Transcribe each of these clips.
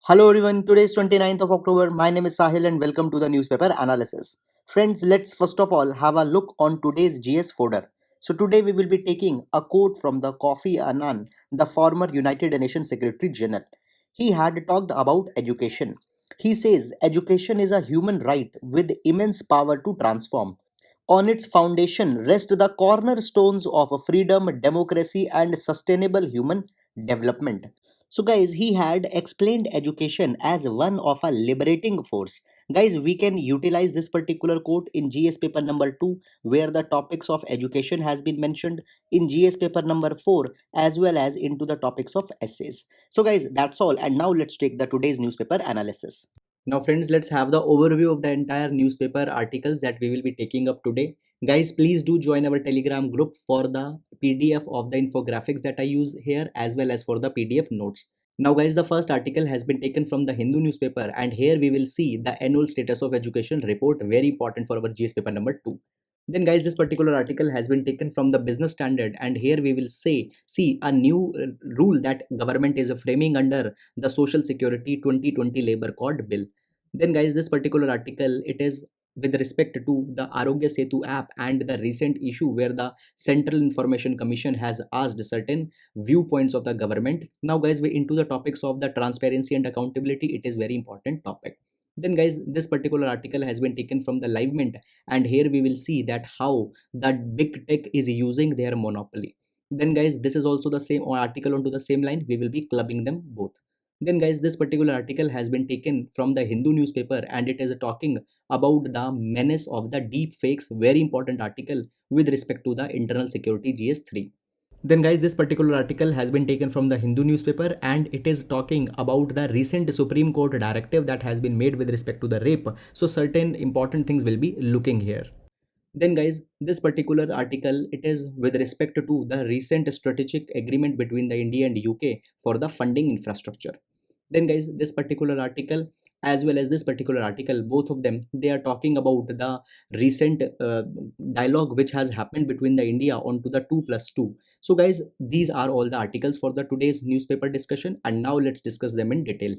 Hello everyone, today is 29th of October. My name is Sahil and welcome to the newspaper analysis. Friends, let's first of all have a look on today's GS folder. So today we will be taking a quote from the Kofi Annan, the former United Nations Secretary General. He had talked about education. He says education is a human right with immense power to transform. On its foundation rest the cornerstones of freedom, democracy, and sustainable human development. So, guys, he had explained education as one of a liberating force. Guys, we can utilize this particular quote in GS paper number 2, where the topics of education has been mentioned, in GS paper number 4, as well as into the topics of essays. So, guys, that's all. And now let's take the today's newspaper analysis. Now, friends, let's have the overview of the entire newspaper articles that we will be taking up today. Guys, please do join our Telegram group for the PDF of the infographics that I use here, as well as for the PDF notes. Now, guys, the first article has been taken from the Hindu newspaper, and here we will see the annual status of education report, very important for our GS paper number 2. Then, guys, this particular article has been taken from the Business Standard, and here we will see a new rule that government is framing under the Social Security 2020 Labor Code Bill. Then, guys, this particular article, it is with respect to the Arogya Setu app and the recent issue where the Central Information Commission has asked certain viewpoints of the government. Now, guys, we into the topics of the transparency and accountability. It is very important topic. Then, guys, this particular article has been taken from the Live Mint, and here we will see that how that big tech is using their monopoly. Then, guys, this is also the same article onto the same line. We will be clubbing them both. Then, guys, this particular article has been taken from the Hindu newspaper, and it is talking about the menace of the deep fakes. Very important article with respect to the internal security GS3. Then, guys, this particular article has been taken from the Hindu newspaper, and it is talking about the recent Supreme Court directive that has been made with respect to the rape. So certain important things will be looking here. Then, guys, this particular article, it is with respect to the recent strategic agreement between the India and UK for the funding infrastructure. Then, guys, this particular article as well as this particular article, both of them, they are talking about the recent dialogue which has happened between the India onto the 2+2. So, guys, these are all the articles for the today's newspaper discussion, and now let's discuss them in detail.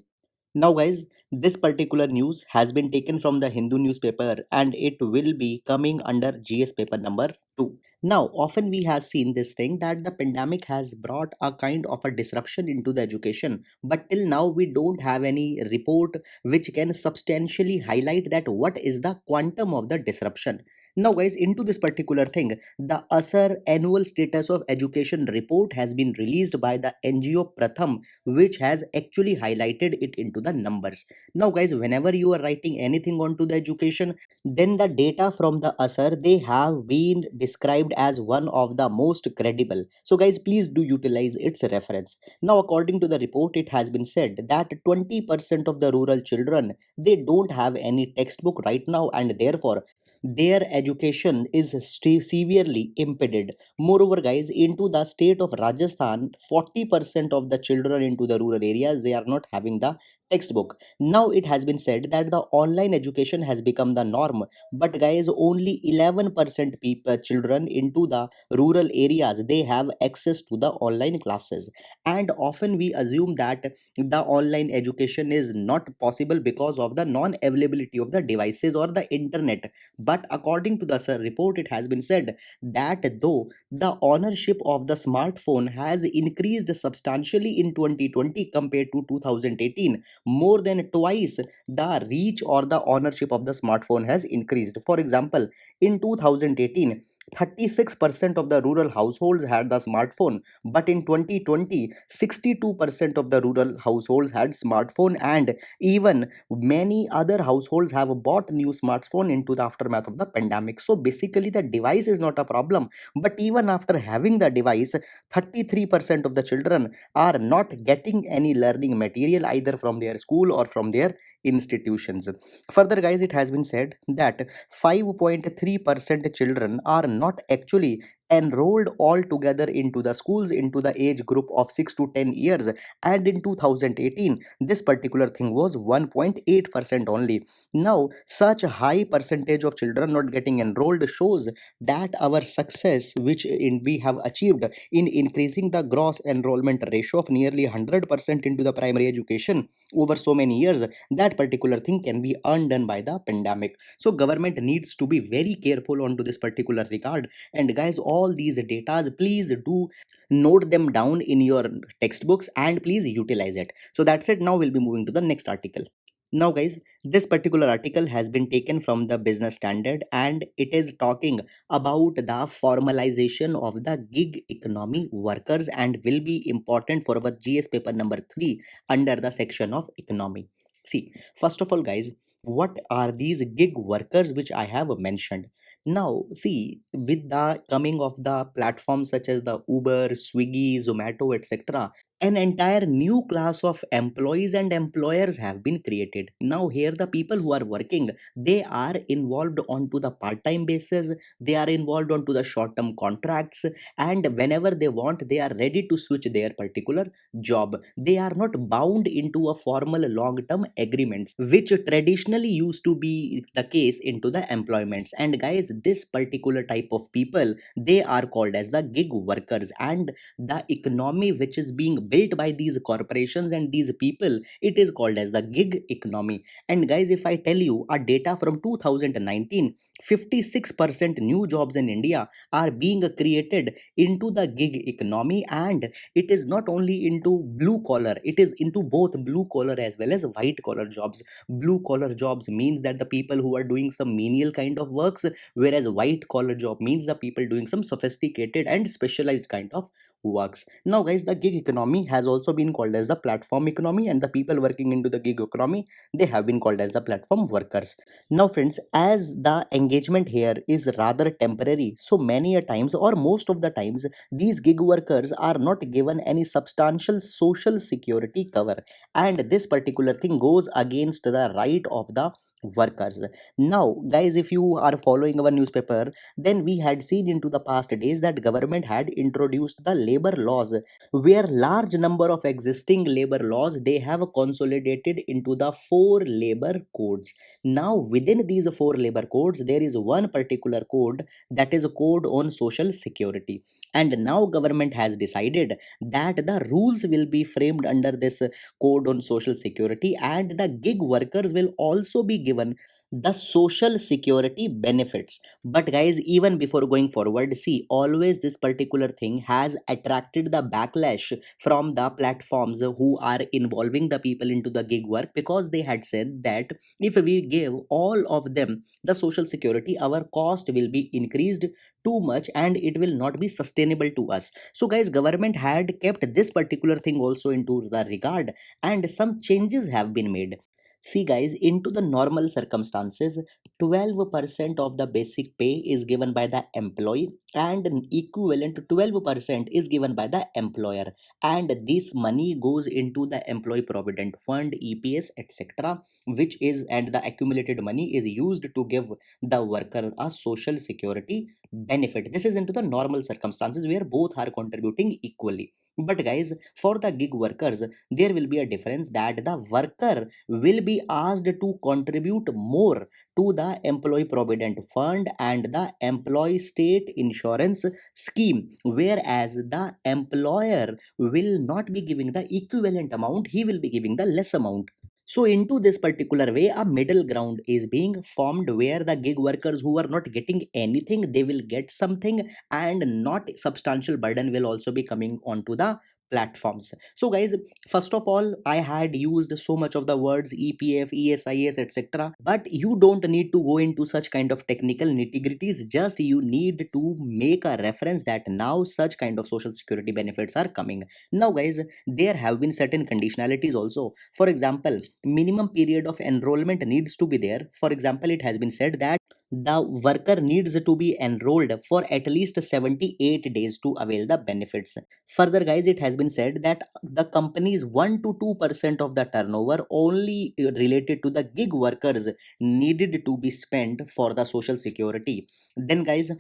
Now, guys, this particular news has been taken from the Hindu newspaper, and it will be coming under GS paper number 2. Now, often we have seen this thing that the pandemic has brought a kind of a disruption into the education, but till now we don't have any report which can substantially highlight that what is the quantum of the disruption. Now, guys, into this particular thing, the ASAR annual status of education report has been released by the NGO Pratham, which has actually highlighted it into the numbers. Now, guys, whenever you are writing anything onto the education, then the data from the ASAR, they have been described as one of the most credible. So, guys, please do utilize its reference. Now, according to the report, it has been said that 20% of the rural children, they don't have any textbook right now, and therefore their education is severely impeded. Moreover, guys, into the state of Rajasthan, 40% of the children into the rural areas, they are not having the textbook. Now it has been said that the online education has become the norm, but guys, only 11% people children into the rural areas, they have access to the online classes. And often we assume that the online education is not possible because of the non availability of the devices or the internet. But according to the report, it has been said that though the ownership of the smartphone has increased substantially in 2020 compared to 2018, more than twice the reach or the ownership of the smartphone has increased. For example, in 2018, 36% of the rural households had the smartphone, but in 2020, 62% of the rural households had smartphone, and even many other households have bought new smartphone into the aftermath of the pandemic. So basically the device is not a problem, but even after having the device, 33% of the children are not getting any learning material either from their school or from their institutions. Further, guys, it has been said that 5.3% children are not actually enrolled all together into the schools into the age group of 6 to 10 years, and in 2018 this particular thing was 1.8% only. Now such a high percentage of children not getting enrolled shows that our success which we have achieved in increasing the gross enrollment ratio of nearly 100% into the primary education over so many years, that particular thing can be undone by the pandemic. So government needs to be very careful onto this particular regard. And guys, all these datas, please do note them down in your textbooks and please utilize it. So that's it. Now we'll be moving to the next article. Now guys, this particular article has been taken from the Business Standard, and it is talking about the formalization of the gig economy workers and will be important for our GS paper number 3 under the section of economy. See, first of all guys, what are these gig workers which I have mentioned? Now see, with the coming of the platforms such as the Uber, Swiggy, Zomato, etc., an entire new class of employees and employers have been created. Now here the people who are working, they are involved onto the part-time basis, they are involved onto the short-term contracts, and whenever they want they are ready to switch their particular job. They are not bound into a formal long-term agreements which traditionally used to be the case into the employments. And guys, this particular type of people, they are called as the gig workers, and the economy which is being built by these corporations and these people, it is called as the gig economy. And guys, if I tell you a data from 2019, 56% new jobs in India are being created into the gig economy, and it is not only into blue collar, it is into both blue collar as well as white collar jobs. Blue collar jobs means that the people who are doing some menial kind of works, whereas white collar job means the people doing some sophisticated and specialized kind of works. Now guys, the gig economy has also been called as the platform economy, and the people working into the gig economy, they have been called as the platform workers. Now friends, as the engagement here is rather temporary, so many a times or most of the times these gig workers are not given any substantial social security cover, and this particular thing goes against the right of the workers. Now guys, if you are following our newspaper, then we had seen into the past days that government had introduced the labor laws, where large number of existing labor laws they have consolidated into the four labor codes. Now within these four labor codes there is one particular code, that is a code on social security. And now government has decided that the rules will be framed under this code on social security, and the gig workers will also be given the social security benefits. But guys, even before going forward, see, always this particular thing has attracted the backlash from the platforms who are involving the people into the gig work, because they had said that if we give all of them the social security, our cost will be increased too much and it will not be sustainable to us. So guys, government had kept this particular thing also into the regard, and some changes have been made. See guys, into the normal circumstances, 12% of the basic pay is given by the employee, and an equivalent to 12% is given by the employer. And this money goes into the employee provident fund, EPS, etc., which is, and the accumulated money is used to give the worker a social security benefit. This is into the normal circumstances where both are contributing equally. But guys, for the gig workers, there will be a difference that the worker will be asked to contribute more to the employee provident fund and the employee state insurance scheme, whereas the employer will not be giving the equivalent amount, he will be giving the less amount. So into this particular way, a middle ground is being formed where the gig workers who are not getting anything, they will get something, and not substantial burden will also be coming onto the platforms. So guys, first of all, I had used so much of the words EPF, ESIS, etc., but you don't need to go into such kind of technical nitty-gritties. Just you need to make a reference that now such kind of social security benefits are coming. Now guys, there have been certain conditionalities also. For example, minimum period of enrollment needs to be there. For example, it has been said that the worker needs to be enrolled for at least 78 days to avail the benefits. Further guys, it has been said that the company's 1 to 2% of the turnover only related to the gig workers needed to be spent for the social security. then guys,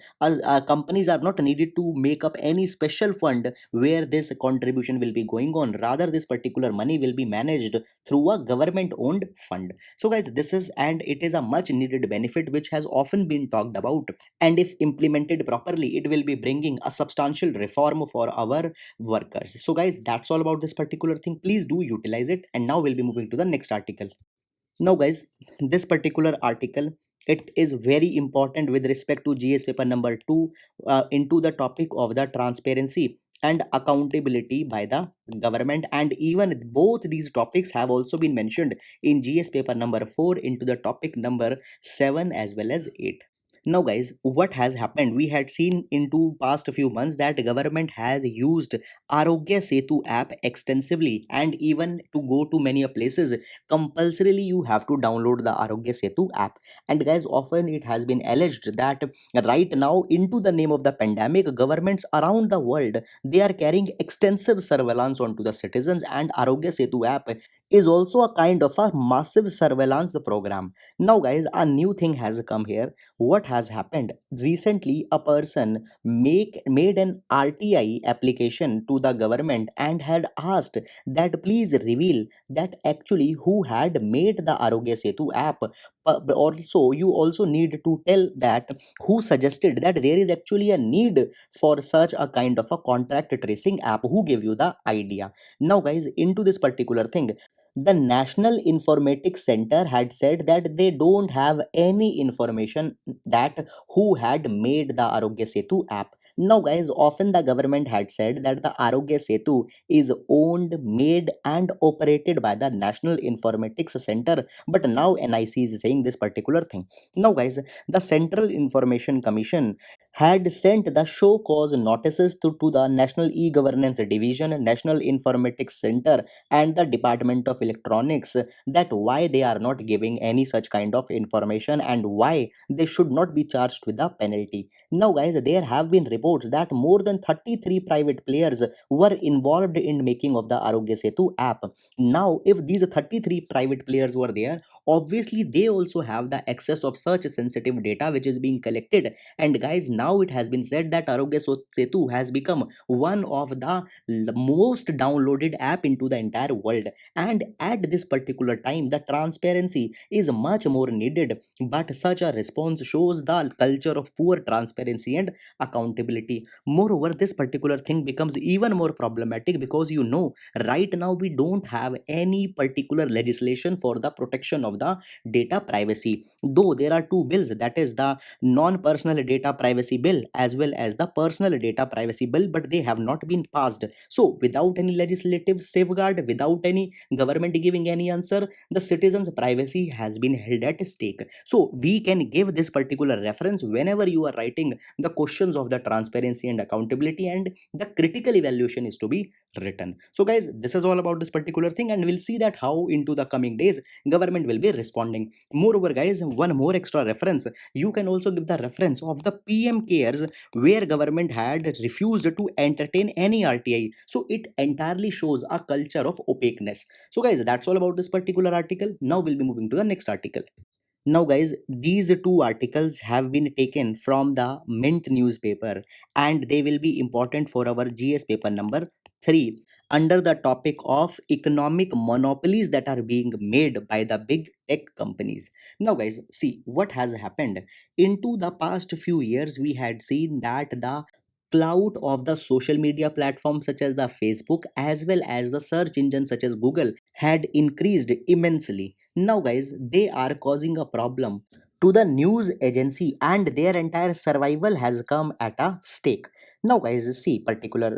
companies are not needed to make up any special fund where this contribution will be going on. Rather, this particular money will be managed through a government owned fund. So guys, this is, and it is a much needed benefit which has often been talked about, and if implemented properly, it will be bringing a substantial reform for our workers. So guys, that's all about this particular thing. Please do utilize it. And now we'll be moving to the next article. Now guys, this particular article, it is very important with respect to GS paper number 2, into the topic of the transparency and accountability by the government, and even both these topics have also been mentioned in GS paper number 4 into the topic number 7 as well as 8. Now guys, what has happened, we had seen into past few months that government has used Arogya Setu app extensively, and even to go to many places, compulsorily you have to download the Arogya Setu app. And guys, often it has been alleged that right now, into the name of the pandemic, governments around the world, they are carrying extensive surveillance onto the citizens, and Arogya Setu app is also a kind of a massive surveillance program. Now guys, a new thing has come here. What has happened recently, a person made an RTI application to the government and had asked that please reveal that actually who had made the Arogya Setu app. But also, you also need to tell that who suggested that there is actually a need for such a kind of a contract tracing app, who gave you the idea. Now guys, into this particular thing, the National Informatics Center had said that they don't have any information that who had made the Arogya Setu app. Now, guys, often the government had said that the Arogya Setu is owned, made, and operated by the National Informatics Center, but now NIC is saying this particular thing. Now, guys, the Central Information Commission had sent the show cause notices to the National E-Governance Division, National Informatics Center, and the Department of Electronics, that why they are not giving any such kind of information and why they should not be charged with a penalty. Now guys, there have been reports that more than 33 private players were involved in making of the Arogya Setu app. Now if these 33 private players were there, obviously they also have the access of such sensitive data which is being collected. And guys, now it has been said that Arogya Setu has become one of the most downloaded app into the entire world. And at this particular time, the transparency is much more needed, but such a response shows the culture of poor transparency and accountability. Moreover, this particular thing becomes even more problematic because right now we don't have any particular legislation for the protection of the data privacy, though there are two bills, that is the non-personal data privacy bill as well as the personal data privacy bill, but they have not been passed. So without any legislative safeguard, without any government giving any answer, the citizens privacy has been held at stake. So we can give this particular reference whenever you are writing the questions of the transparency and accountability, and the critical evaluation is to be written. So guys, this is all about this particular thing, and we'll see that how into the coming days government will be responding. Moreover guys, one more extra reference, you can also give the reference of the PM cares, where government had refused to entertain any RTI. So it entirely shows a culture of opaqueness. So guys, that's all about this particular article. Now we'll be moving to the next article. Now, guys, these two articles have been taken from the Mint newspaper, and they will be important for our GS paper number 3 under the topic of economic monopolies that are being made by the big tech companies. Now, guys, see what has happened. Into the past few years, we had seen that the clout of the social media platforms such as the Facebook as well as the search engine such as Google had increased immensely. Now guys, they are causing a problem to the news agency, and their entire survival has come at a stake. Now guys, see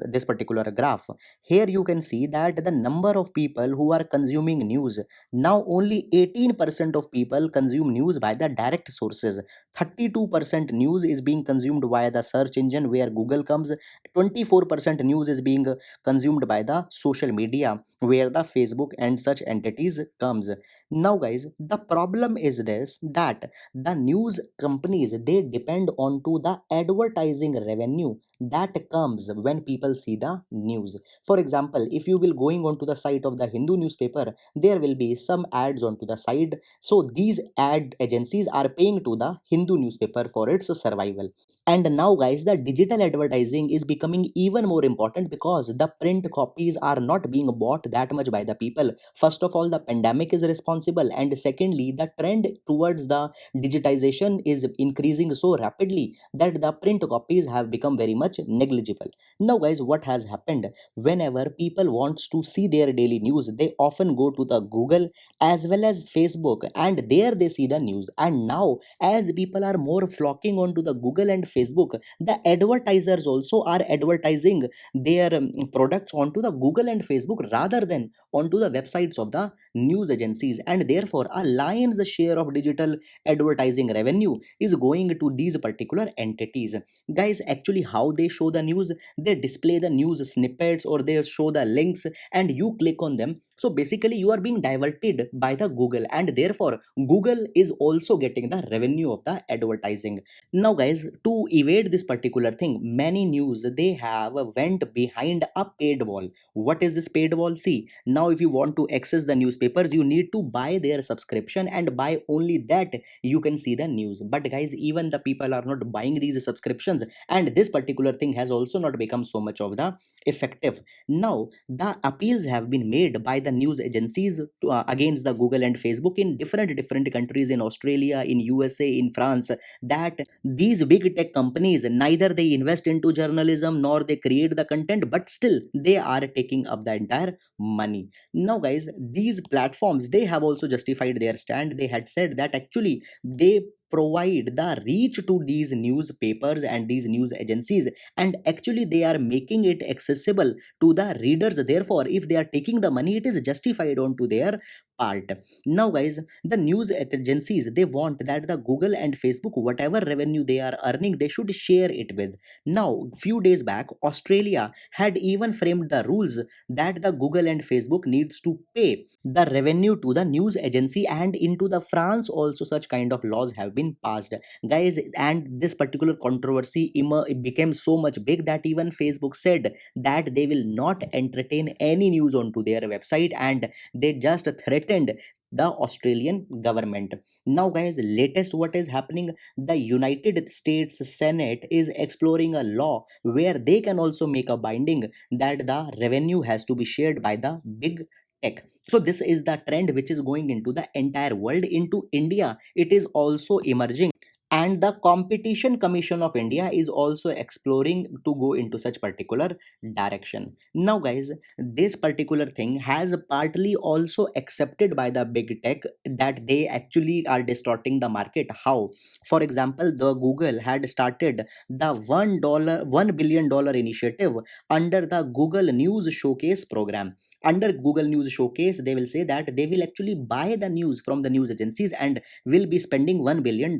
this particular graph. Here you can see that the number of people who are consuming news, now only 18% of people consume news by the direct sources. 32% news is being consumed via the search engine where Google comes. 24% news is being consumed by the social media. where the Facebook and such entities comes. Now guys, the problem is this, that the news companies, they depend on to the advertising revenue that comes when people see the news. For example, if you will going onto the site of the Hindu newspaper, there will be some ads onto the side, so these ad agencies are paying to the Hindu newspaper for its survival. And now guys, the digital advertising is becoming even more important because the print copies are not being bought that much by the people. First of all, the pandemic is responsible, and secondly, the trend towards the digitization is increasing so rapidly that the print copies have become very much negligible. Now guys, what has happened, whenever people wants to see their daily news, they often go to the Google as well as Facebook, and there they see the news. And now, as people are more flocking onto the Google and Facebook, the advertisers also are advertising their products onto the Google and Facebook rather than onto the websites of the news agencies, and therefore a lion's share of digital advertising revenue is going to these particular entities. Guys, actually how they show the news, they display the news snippets or they show the links and you click on them. So basically you are being diverted by the Google, and therefore Google is also getting the revenue of the advertising. Now guys, to evade this particular thing, many news, they have went behind a paid wall. What is this paid wall? See, now if you want to access the newspapers, you need to buy their subscription, and by only that you can see the news. But guys, even the people are not buying these subscriptions, and this particular thing has also not become so much of the effective. Now the appeals have been made by the news agencies against the Google and Facebook in different countries, in Australia, in USA, in France, that these big tech companies, neither they invest into journalism nor they create the content, but still they are taking up the entire money. Now guys, these platforms, they have also justified their stand. They had said that actually they provide the reach to these newspapers and these news agencies, and actually they are making it accessible to the readers. Therefore if they are taking the money, it is justified onto their part. Now guys, the news agencies, they want that the Google and Facebook, whatever revenue they are earning, they should share it with. Now few days back, Australia had even framed the rules that the Google and Facebook needs to pay the revenue to the news agency, and into the France also such kind of laws have been passed, guys. And this particular controversy became so much big that even Facebook said that they will not entertain any news onto their website, and they just threatened the Australian government. Now guys, latest what is happening, the United States Senate is exploring a law where they can also make a binding that the revenue has to be shared by the big tech. So this is the trend which is going into the entire world. Into India it is also emerging, and the Competition Commission of India is also exploring to go into such particular direction. Now guys, this particular thing has partly also accepted by the big tech, that they actually are distorting the market. How? For example, the Google had started the $1 billion initiative under the Google News Showcase program. Under Google News Showcase, they will say that they will actually buy the news from the news agencies and will be spending $1 billion.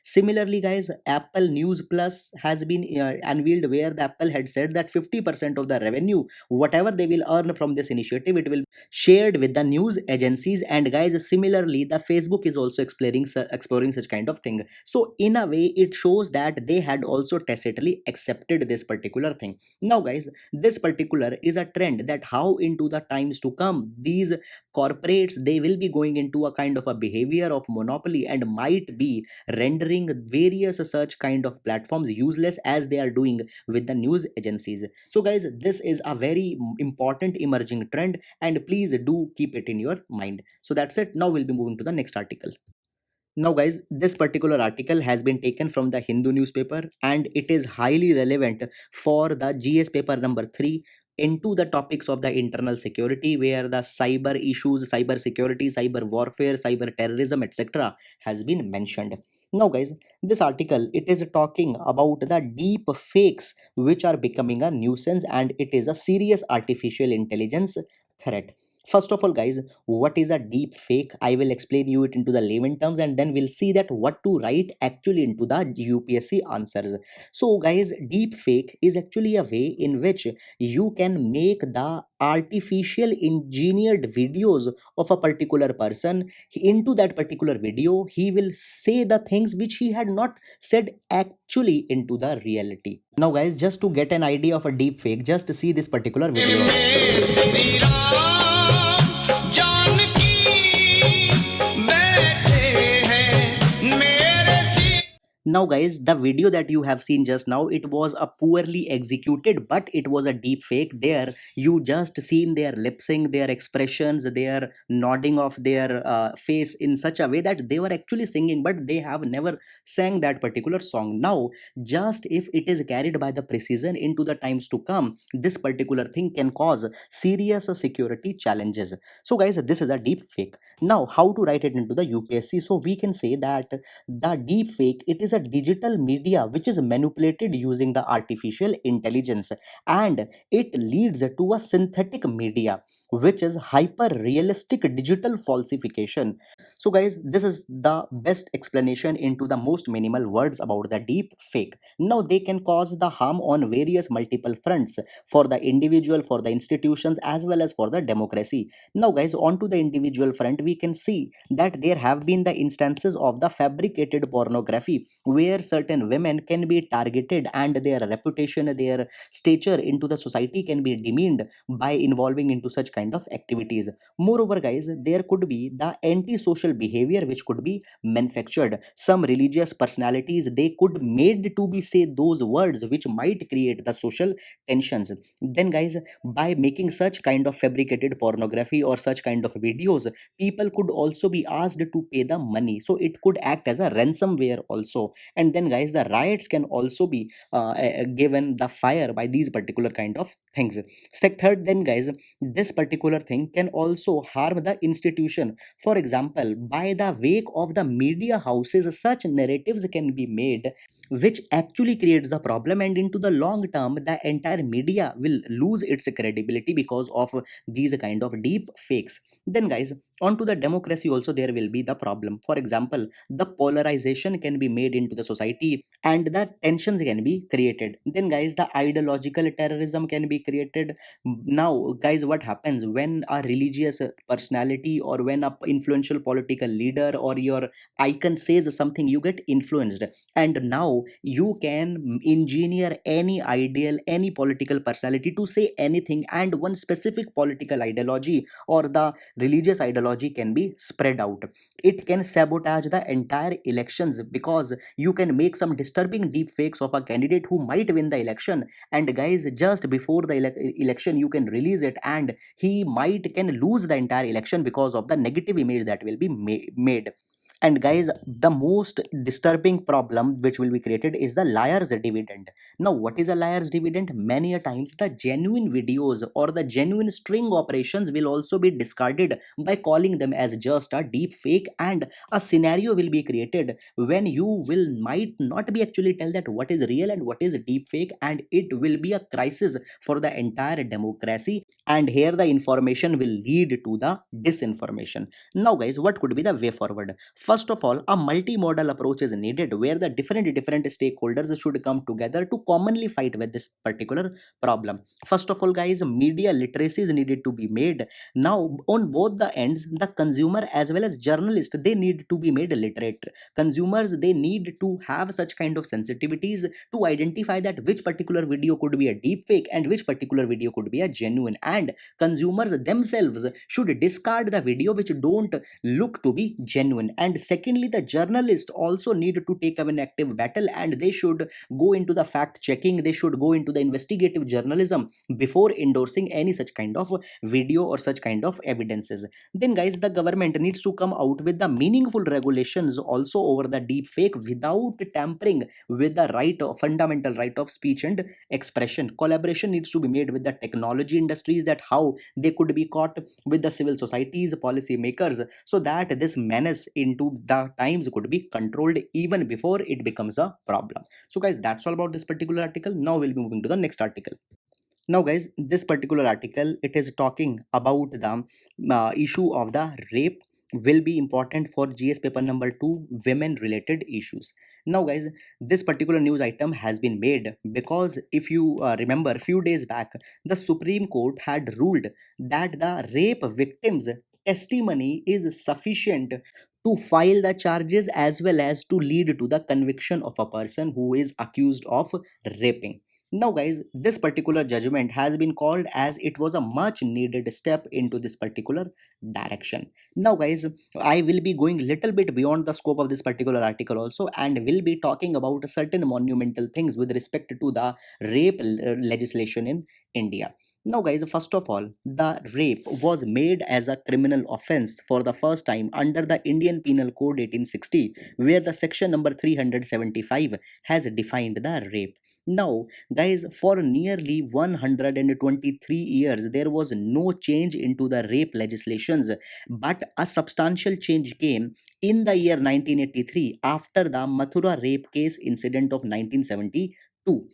Similarly, guys, Apple News Plus has been unveiled, where the Apple had said that 50% of the revenue, whatever they will earn from this initiative, it will be shared with the news agencies. And guys, similarly, the Facebook is also exploring such kind of thing. So in a way, it shows that they had also tacitly accepted this particular thing. Now, guys, this particular is a trend that how into the times to come, these corporates, they will be going into a kind of a behavior of monopoly, and might be rendering various such kind of platforms useless, as they are doing with the news agencies. So guys, this is a very important emerging trend, and please do keep it in your mind. So that's it. Now we'll be moving to the next article. Now guys, this particular article has been taken from the Hindu newspaper, and it is highly relevant for the GS paper number 3 into the topics of the internal security, where the cyber issues, cyber security, cyber warfare, cyber terrorism, etc. has been mentioned. Now guys, this article, it is talking about the deep fakes which are becoming a nuisance, and it is a serious artificial intelligence threat. First of all, guys, what is a deep fake? I will explain you it into the layman terms, and then we'll see that what to write actually into the UPSC answers. So, guys, deep fake is actually a way in which you can make the artificial engineered videos of a particular person. Into that particular video, he will say the things which he had not said actually into the reality. Now, guys, just to get an idea of a deep fake, just see this particular video. Now, guys, the video that you have seen just now, it was a poorly executed, but it was a deep fake. There, you just seen their lip sync, their expressions, their nodding of their face in such a way that they were actually singing, but they have never sang that particular song. Now, just if it is carried by the precision into the times to come, this particular thing can cause serious security challenges. So, guys, this is a deep fake. Now, how to write it into the UPSC? So, we can say that the deep fake, it is a digital media which is manipulated using the artificial intelligence, and it leads to a synthetic media which is hyper realistic digital falsification. So, guys, this is the best explanation into the most minimal words about the deep fake. Now, they can cause the harm on various multiple fronts, for the individual, for the institutions, as well as for the democracy. Now, guys, on to the individual front, we can see that there have been the instances of the fabricated pornography where certain women can be targeted and their reputation, their stature into the society can be demeaned by involving into such kind of activities. Moreover, guys, there could be the antisocial behavior which could be manufactured. Some religious personalities, they could made to be say those words which might create the social tensions. Then, guys, by making such kind of fabricated pornography or such kind of videos, people could also be asked to pay the money, so it could act as a ransomware also. And then, guys, the riots can also be given the fire by these particular kind of things. Third, then, guys, this particular thing can also harm the institution. For example, by the wake of the media houses, such narratives can be made which actually creates the problem, and into the long term the entire media will lose its credibility because of these kind of deep fakes. Then, guys, onto the democracy also, there will be the problem. For example, the polarization can be made into the society and the tensions can be created. Then, guys, the ideological terrorism can be created. Now, guys, what happens when a religious personality or when a influential political leader or your icon says something, you get influenced, and now you can engineer any ideal, any political personality to say anything, and one specific political ideology or the religious ideology can be spread out. It can sabotage the entire elections because you can make some disturbing deep fakes of a candidate who might win the election, and, guys, just before the election you can release it, and he might can lose the entire election because of the negative image that will be made. And, guys, the most disturbing problem which will be created is the liar's dividend. Now, what is a liar's dividend? Many a times the genuine videos or the genuine string operations will also be discarded by calling them as just a deep fake, and a scenario will be created when you will might not be actually tell that what is real and what is deep fake, and it will be a crisis for the entire democracy, and here the information will lead to the disinformation. Now, guys, what could be the way forward? First of all, a multimodal approach is needed where the different stakeholders should come together to commonly fight with this particular problem. First of all, guys, media literacy is needed to be made. Now, on both the ends, the consumer as well as journalist, they need to be made literate. Consumers, they need to have such kind of sensitivities to identify that which particular video could be a deep fake and which particular video could be a genuine, and consumers themselves should discard the video which don't look to be genuine. And secondly, the journalists also need to take up an active battle, and they should go into the fact checking, they should go into the investigative journalism before endorsing any such kind of video or such kind of evidences. Then, guys, the government needs to come out with the meaningful regulations also over the deep fake without tampering with the fundamental right of speech and expression. Collaboration needs to be made with the technology industries, that how they could be caught with the civil societies, policy makers, so that this menace into the times could be controlled even before it becomes a problem. So, guys, that's all about this particular article. Now we'll be moving to the next article. Now, guys, this particular article it is talking about the issue of the rape will be important for GS paper number 2 women related issues. Now, guys, this particular news item has been made because if you remember a few days back, the Supreme Court had ruled that the rape victims testimony is sufficient to file the charges as well as to lead to the conviction of a person who is accused of raping. Now, guys, this particular judgment has been called as it was a much needed step into this particular direction. Now, guys, I will be going little bit beyond the scope of this particular article also, and will be talking about certain monumental things with respect to the rape legislation in India. Now, guys, first of all, the rape was made as a criminal offense for the first time under the Indian Penal Code 1860, where the section number 375 has defined the rape. Now, guys, for nearly 123 years, there was no change into the rape legislations, but a substantial change came in the year 1983 after the Mathura rape case incident of 1972.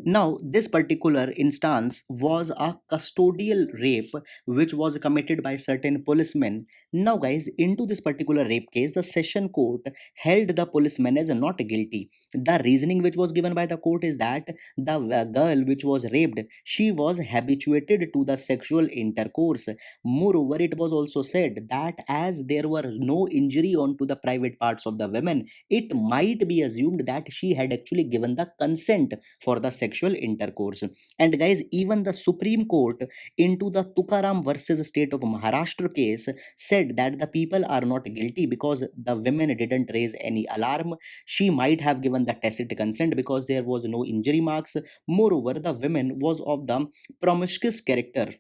Now, this particular instance was a custodial rape which was committed by certain policemen. Now, guys, into this particular rape case, the session court held the policemen as not guilty. The reasoning which was given by the court is that the girl which was raped, she was habituated to the sexual intercourse. Moreover, it was also said that as there were no injury onto the private parts of the women, it might be assumed that she had actually given the consent for the sexual intercourse. And guys, even the Supreme Court into the Tukaram versus State of Maharashtra case said that the people are not guilty because the women didn't raise any alarm. She might have given the tacit consent because there was no injury marks. Moreover, the women was of the promiscuous character,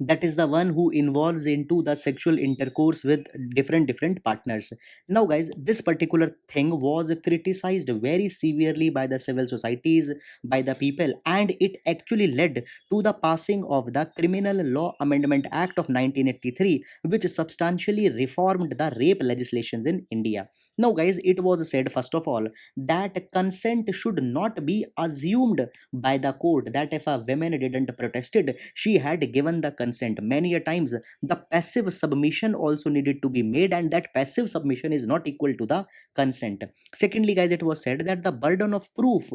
that is the one who involves into the sexual intercourse with different partners. Now, guys, this particular thing was criticized very severely by the civil societies, by the people, and it actually led to the passing of the Criminal Law Amendment Act of 1983, which substantially reformed the rape legislations in India. Now, guys, it was said first of all that consent should not be assumed by the court, that if a woman didn't protested, she had given the consent. Many a times the passive submission also needed to be made, and that passive submission is not equal to the consent. Secondly, guys, it was said that the burden of proof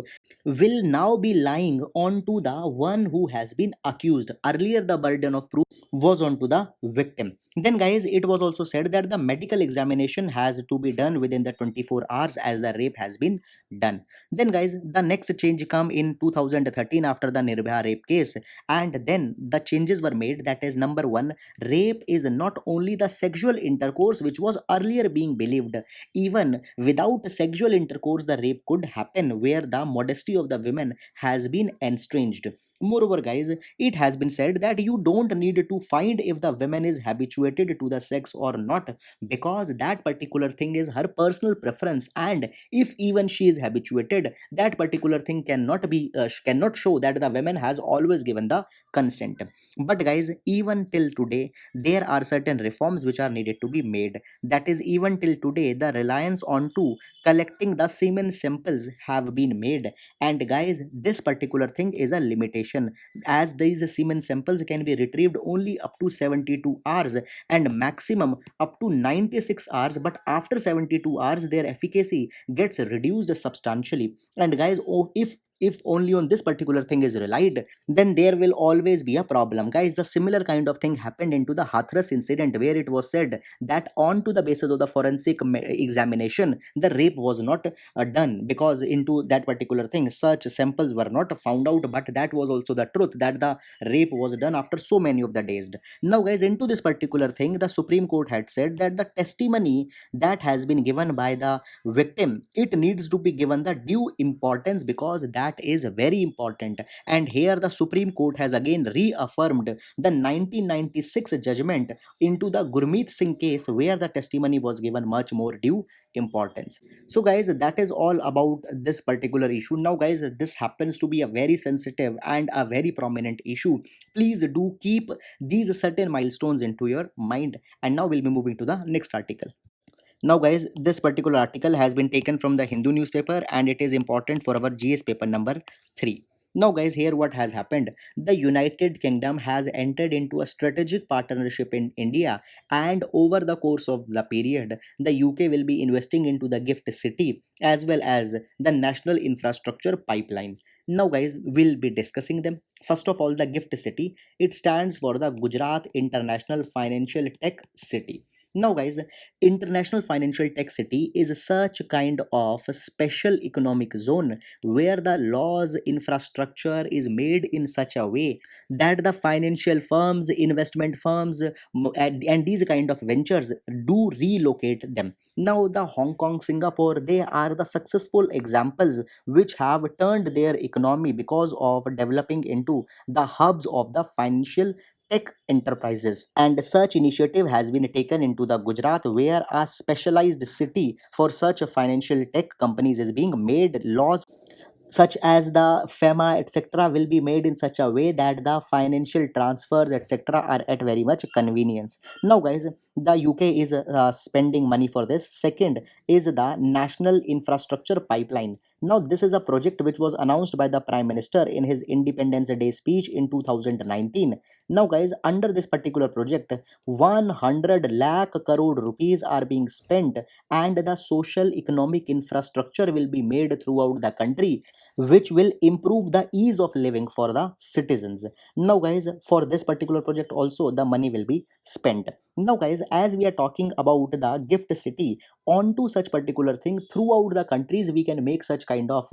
will now be lying on to the one who has been accused. Earlier the burden of proof was on to the victim. Then, guys, it was also said that the medical examination has to be done within the 24 hours as the rape has been done. Then, guys, the next change come in 2013 after the Nirbhaya rape case, and then the changes were made. That is, number one, rape is not only the sexual intercourse which was earlier being believed. Even without sexual intercourse, the rape could happen where the modesty of the women has been estranged. Moreover, guys, it has been said that you don't need to find if the woman is habituated to the sex or not, because that particular thing is her personal preference, and if even she is habituated, that particular thing cannot be cannot show that the woman has always given the consent. But, guys, even till today there are certain reforms which are needed to be made. That is, even till today the reliance on to collecting the semen samples have been made, and, guys, this particular thing is a limitation, as these semen samples can be retrieved only up to 72 hours and maximum up to 96 hours, but after 72 hours their efficacy gets reduced substantially. And, guys, if only on this particular thing is relied, then there will always be a problem. Guys, the similar kind of thing happened into the Hathras incident, where it was said that on to the basis of the forensic examination the rape was not done, because into that particular thing such samples were not found out, but that was also the truth that the rape was done after so many of the days. Now, guys, into this particular thing the Supreme Court had said that the testimony that has been given by the victim, it needs to be given the due importance, because that is very important. And here the Supreme Court has again reaffirmed the 1996 judgment into the Gurmeet Singh case, where the testimony was given much more due importance. So, guys, that is all about this particular issue. Now, guys, this happens to be a very sensitive and a very prominent issue. Please do keep these certain milestones into your mind. And now we'll be moving to the next article. Now, guys, this particular article has been taken from the Hindu newspaper, and it is important for our GS paper number 3. Now, guys, here what has happened. The United Kingdom has entered into a strategic partnership in India, and over the course of the period, the UK will be investing into the Gift City as well as the National Infrastructure Pipeline. Now, guys, we'll be discussing them. First of all, the Gift City, it stands for the Gujarat International Financial Tech City. Now, guys, International Financial Tech City is such kind of a special economic zone where the law's infrastructure is made in such a way that the financial firms, investment firms, and these kind of ventures do relocate them. Now, the Hong Kong, Singapore, they are the successful examples which have turned their economy because of developing into the hubs of the financial tech enterprises. And such initiative has been taken into the Gujarat, where a specialized city for such financial tech companies is being made. Laws such as the FEMA etc. will be made in such a way that the financial transfers etc. are at very much convenience. Now, guys, the UK is spending money for this. Second is the National Infrastructure Pipeline. Now, this is a project which was announced by the Prime Minister in his Independence Day speech in 2019. Now, guys, under this particular project, 100 lakh crore rupees are being spent, and the social economic infrastructure will be made throughout the country, which will improve the ease of living for the citizens. Now, guys, for this particular project also the money will be spent. Now, guys, as we are talking about the Gift City, onto such particular thing throughout the countries we can make such kind of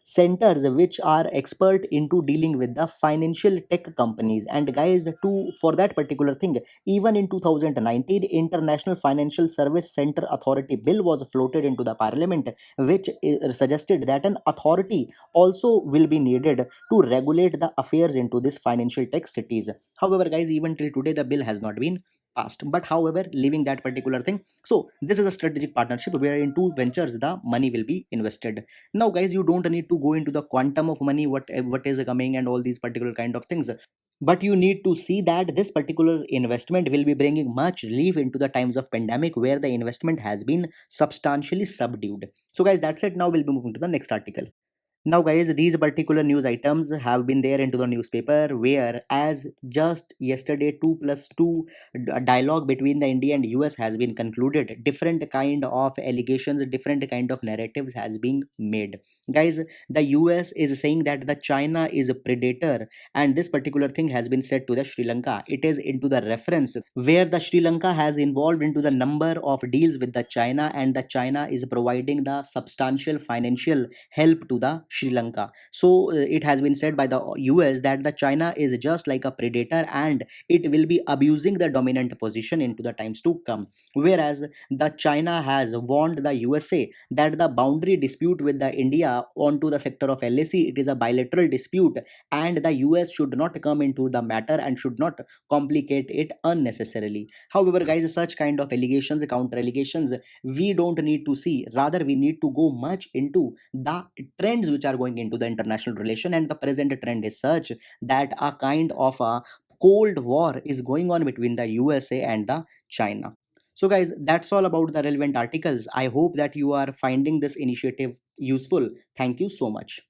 centers which are expert into dealing with the financial tech companies. And guys, to for that particular thing, even in 2019, International Financial Service Center Authority bill was floated into the parliament, which suggested that an authority also will be needed to regulate the affairs into this financial tech cities. However, guys, even till today the bill has not been passed. But however, leaving that particular thing, so this is a strategic partnership where in two ventures the money will be invested. Now, guys, you don't need to go into the quantum of money, what is coming and all these particular kind of things, but you need to see that this particular investment will be bringing much relief into the times of pandemic where the investment has been substantially subdued. So, guys, that's it. Now we'll be moving to the next article. Now, guys, these particular news items have been there into the newspaper, where as just yesterday 2 plus 2 dialogue between the India and US has been concluded. Different kind of allegations, different kind of narratives has been made. Guys, the US is saying that the China is a predator, and this particular thing has been said to the Sri Lanka. It is into the reference where the Sri Lanka has involved into the number of deals with the China, and the China is providing the substantial financial help to the Sri Lanka. So it has been said by the US that the China is just like a predator, and it will be abusing the dominant position into the times to come. Whereas the China has warned the USA that the boundary dispute with the India onto the sector of LAC, it is a bilateral dispute, and the US should not come into the matter and should not complicate it unnecessarily. However, guys, such kind of allegations, counter allegations, we don't need to see. Rather, we need to go much into the trends which are going into the international relation. And the present trend is such that a kind of a cold war is going on between the USA and the China. So, guys, that's all about the relevant articles. I hope that you are finding this initiative useful. Thank you so much.